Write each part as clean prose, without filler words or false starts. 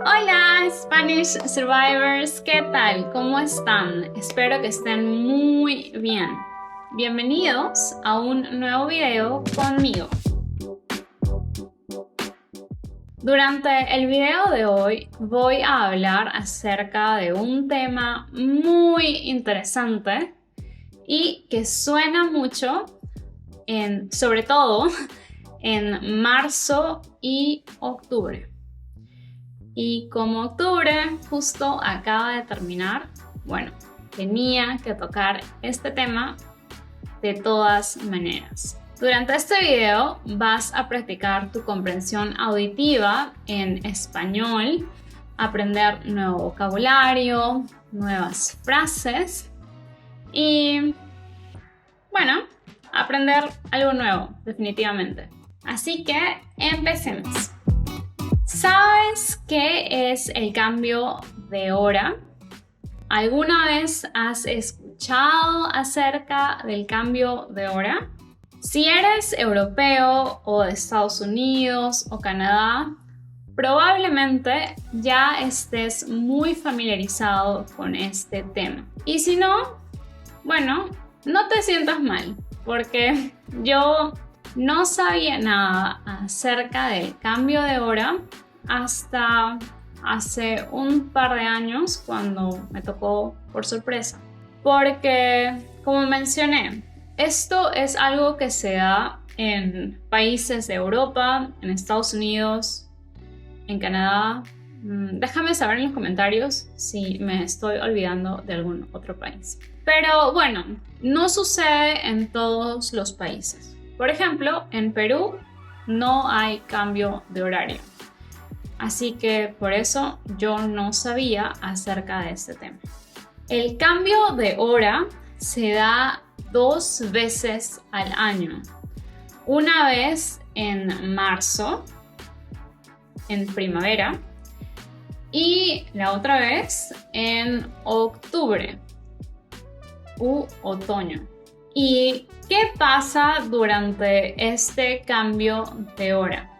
Hola Spanish Survivors, ¿qué tal? ¿Cómo están? Espero que estén muy bien. Bienvenidos a un nuevo video conmigo. Durante el video de hoy voy a hablar acerca de un tema muy interesante y que suena mucho, sobre todo en marzo y octubre. Y como octubre justo acaba de terminar, bueno, tenía que tocar este tema de todas maneras. Durante este video vas a practicar tu comprensión auditiva en español, aprender nuevo vocabulario, nuevas frases y, bueno, aprender algo nuevo, definitivamente. Así que empecemos. ¿Sabes qué es el cambio de hora? ¿Alguna vez has escuchado acerca del cambio de hora? Si eres europeo o de Estados Unidos o Canadá, probablemente ya estés muy familiarizado con este tema. Y si no, bueno, no te sientas mal, porque yo no sabía nada acerca del cambio de hora hasta hace un par de años cuando me tocó por sorpresa. Porque, como mencioné, esto es algo que se da en países de Europa, en Estados Unidos, en Canadá. Déjame saber en los comentarios si me estoy olvidando de algún otro país. Pero bueno, no sucede en todos los países. Por ejemplo, en Perú no hay cambio de horario. Así que por eso yo no sabía acerca de este tema. El cambio de hora se da 2 veces al año. Una vez en marzo, en primavera, y la otra vez en octubre u otoño. ¿Y qué pasa durante este cambio de hora?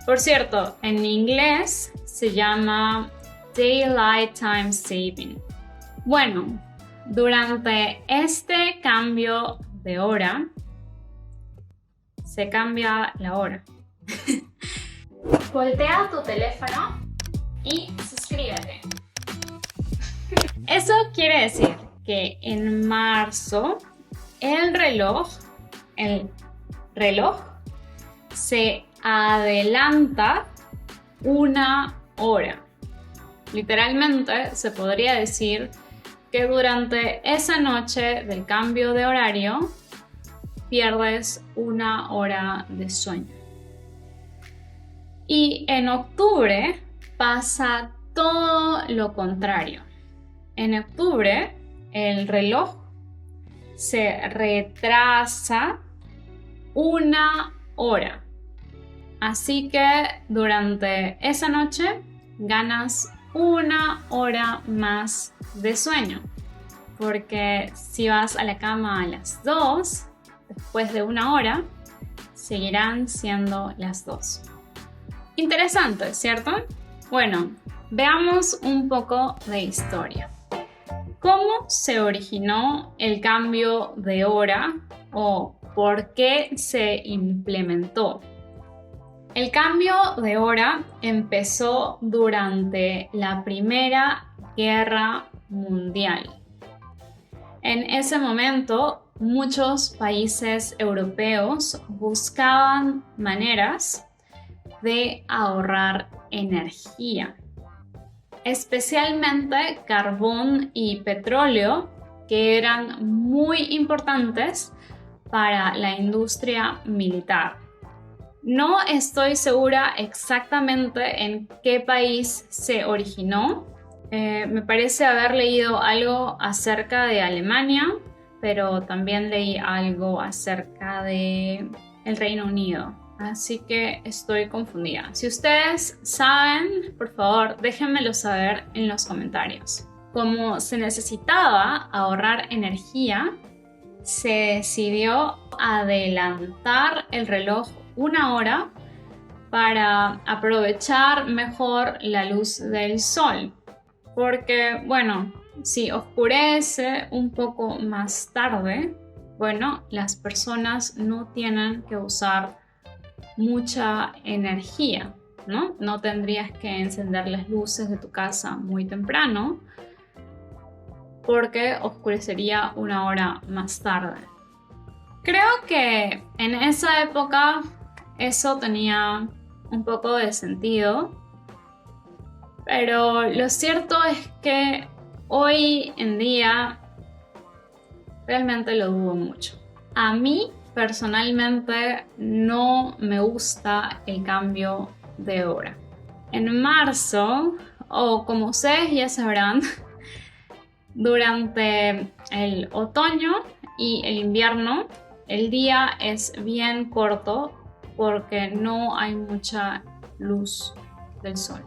Por cierto, en inglés se llama Daylight Time Saving. Bueno, durante este cambio de hora, se cambia la hora. Voltea tu teléfono y suscríbete. Eso quiere decir que en marzo el reloj se adelanta 1 hora. Literalmente se podría decir que durante esa noche del cambio de horario pierdes 1 hora de sueño. Y en octubre pasa todo lo contrario. En octubre el reloj se retrasa 1 hora. Así que durante esa noche ganas 1 hora más de sueño. Porque si vas a la cama a las 2, después de 1 hora, seguirán siendo las 2. Interesante, ¿cierto? Bueno, veamos un poco de historia. ¿Cómo se originó el cambio de hora o por qué se implementó? El cambio de hora empezó durante la Primera Guerra Mundial. En ese momento, muchos países europeos buscaban maneras de ahorrar energía, especialmente carbón y petróleo, que eran muy importantes para la industria militar. No estoy segura exactamente en qué país se originó. Me parece haber leído algo acerca de Alemania, pero también leí algo acerca de el Reino Unido. Así que estoy confundida. Si ustedes saben, por favor, déjenmelo saber en los comentarios. Como se necesitaba ahorrar energía, se decidió adelantar el reloj 1 hora para aprovechar mejor la luz del sol. Porque, bueno, si oscurece un poco más tarde, bueno, las personas no tienen que usar mucha energía, ¿no? No tendrías que encender las luces de tu casa muy temprano porque oscurecería una hora más tarde. Creo que en esa época eso tenía un poco de sentido, pero lo cierto es que hoy en día realmente lo dudo mucho. A mí personalmente no me gusta el cambio de hora. En marzo, o como ustedes ya sabrán, durante el otoño y el invierno, el día es bien corto porque no hay mucha luz del sol.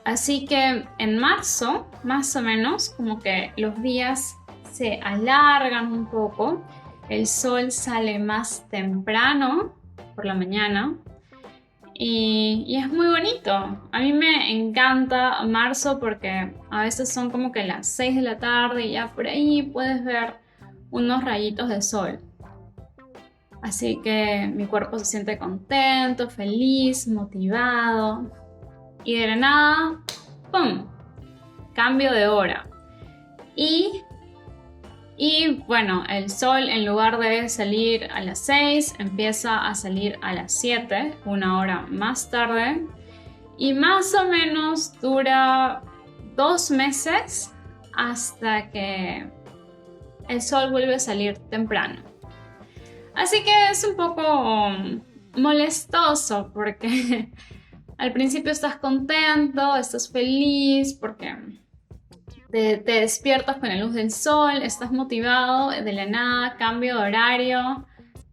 Así que en marzo, más o menos, como que los días se alargan un poco, el sol sale más temprano por la mañana y es muy bonito. A mí me encanta marzo porque a veces son como que las 6 de la tarde y ya por ahí puedes ver unos rayitos de sol. Así que mi cuerpo se siente contento, feliz, motivado. Y de la nada, ¡pum! Cambio de hora. Y bueno, el sol en lugar de salir a las 6 empieza a salir a las 7, una hora más tarde. Y más o menos dura 2 meses hasta que el sol vuelve a salir temprano. Así que es un poco molestoso porque al principio estás contento, estás feliz porque te despiertas con la luz del sol, estás motivado, de la nada, cambio de horario,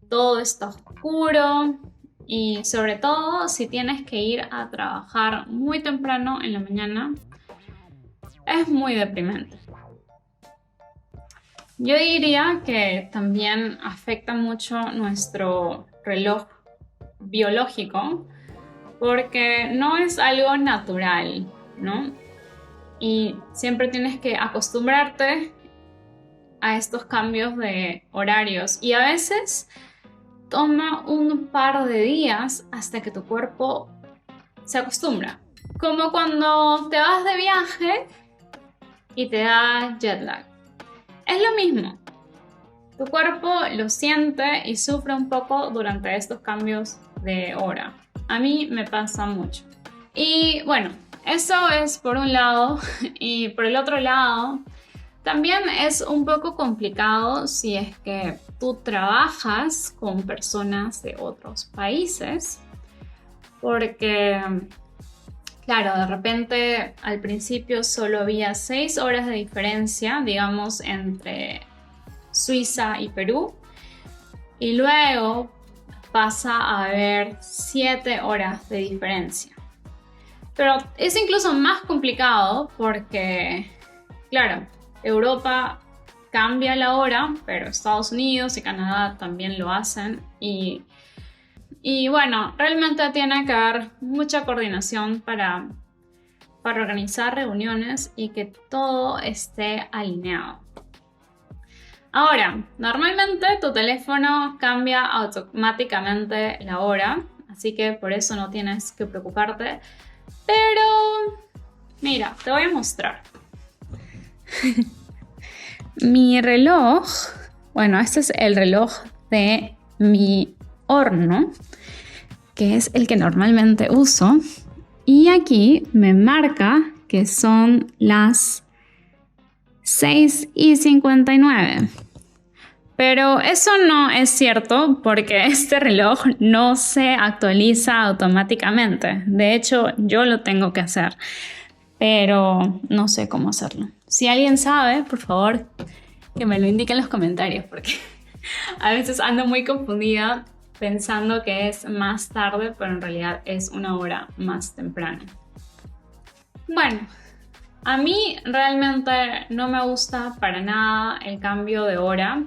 todo está oscuro y sobre todo si tienes que ir a trabajar muy temprano en la mañana, es muy deprimente. Yo diría que también afecta mucho nuestro reloj biológico porque no es algo natural, ¿no? Y siempre tienes que acostumbrarte a estos cambios de horarios y a veces toma un par de días hasta que tu cuerpo se acostumbra. Como cuando te vas de viaje y te da jet lag. Es lo mismo. Tu cuerpo lo siente y sufre un poco durante estos cambios de hora. A mí me pasa mucho. Y bueno, eso es por un lado. Y por el otro lado, también es un poco complicado si es que tú trabajas con personas de otros países. Porque, claro, de repente al principio solo había 6 horas de diferencia, digamos, entre Suiza y Perú. Y luego pasa a haber 7 horas de diferencia. Pero es incluso más complicado porque, claro, Europa cambia la hora, pero Estados Unidos y Canadá también lo hacen. Y bueno, realmente tiene que haber mucha coordinación para organizar reuniones y que todo esté alineado. Ahora, normalmente tu teléfono cambia automáticamente la hora, así que por eso no tienes que preocuparte. Pero, mira, te voy a mostrar. Mi reloj, bueno, este es el reloj de mi horno, que es el que normalmente uso. Y aquí me marca que son las 6:59. Pero eso no es cierto porque este reloj no se actualiza automáticamente. De hecho, yo lo tengo que hacer, pero no sé cómo hacerlo. Si alguien sabe, por favor, que me lo indique en los comentarios porque a veces ando muy confundida pensando que es más tarde, pero en realidad es una hora más temprano. Bueno, a mí realmente no me gusta para nada el cambio de hora.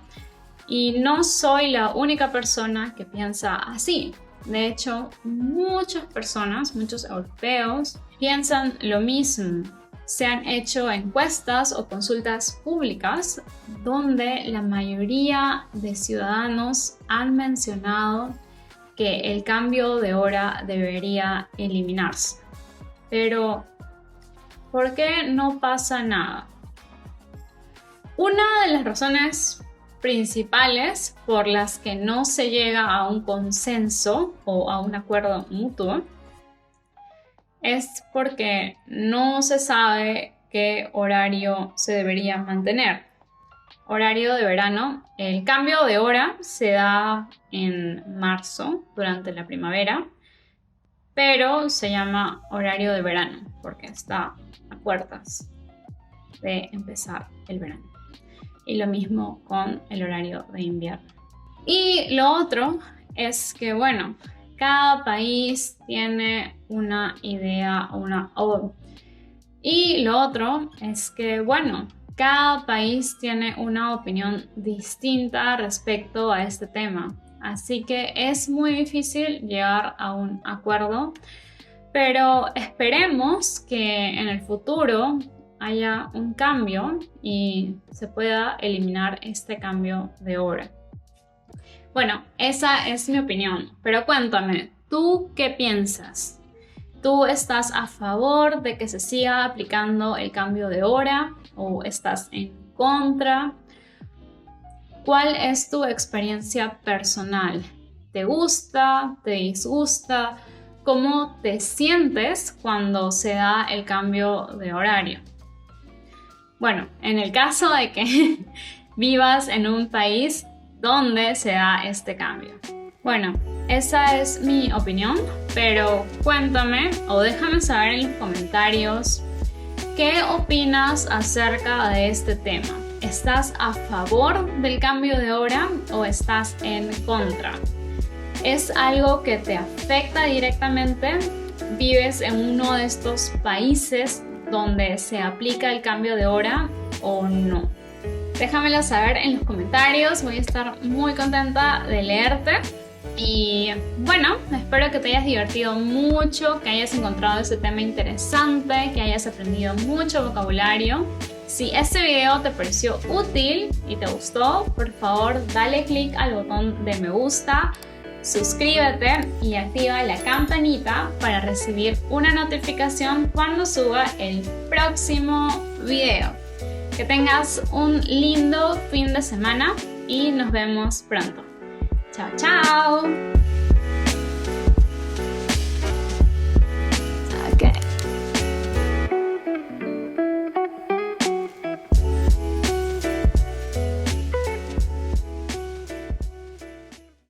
Y no soy la única persona que piensa así. De hecho, muchas personas, muchos europeos, piensan lo mismo. Se han hecho encuestas o consultas públicas donde la mayoría de ciudadanos han mencionado que el cambio de hora debería eliminarse. Pero, ¿por qué no pasa nada? Una de las razones principales por las que no se llega a un consenso o a un acuerdo mutuo es porque no se sabe qué horario se debería mantener. Horario de verano. El cambio de hora se da en marzo, durante la primavera, pero se llama horario de verano porque está a puertas de empezar el verano. Y lo mismo con el horario de invierno. Y lo otro es que, bueno, cada país tiene una idea, y lo otro es que, bueno, cada país tiene una opinión distinta respecto a este tema. Así que es muy difícil llegar a un acuerdo, pero esperemos que en el futuro haya un cambio y se pueda eliminar este cambio de hora. Bueno, esa es mi opinión, pero cuéntame, ¿tú qué piensas? ¿Tú estás a favor de que se siga aplicando el cambio de hora o estás en contra? ¿Cuál es tu experiencia personal? ¿Te gusta? ¿Te disgusta? ¿Cómo te sientes cuando se da el cambio de horario? Bueno, en el caso de que vivas en un país donde se da este cambio. Bueno, esa es mi opinión, pero cuéntame o déjame saber en los comentarios qué opinas acerca de este tema. ¿Estás a favor del cambio de hora o estás en contra? ¿Es algo que te afecta directamente? ¿Vives en uno de estos países donde se aplica el cambio de hora o no? Déjamelo saber en los comentarios, voy a estar muy contenta de leerte. Y bueno, espero que te hayas divertido mucho, que hayas encontrado este tema interesante, que hayas aprendido mucho vocabulario. Si este video te pareció útil y te gustó, por favor dale click al botón de me gusta, suscríbete y activa la campanita para recibir una notificación cuando suba el próximo video. Que tengas un lindo fin de semana y nos vemos pronto. Chao, chao.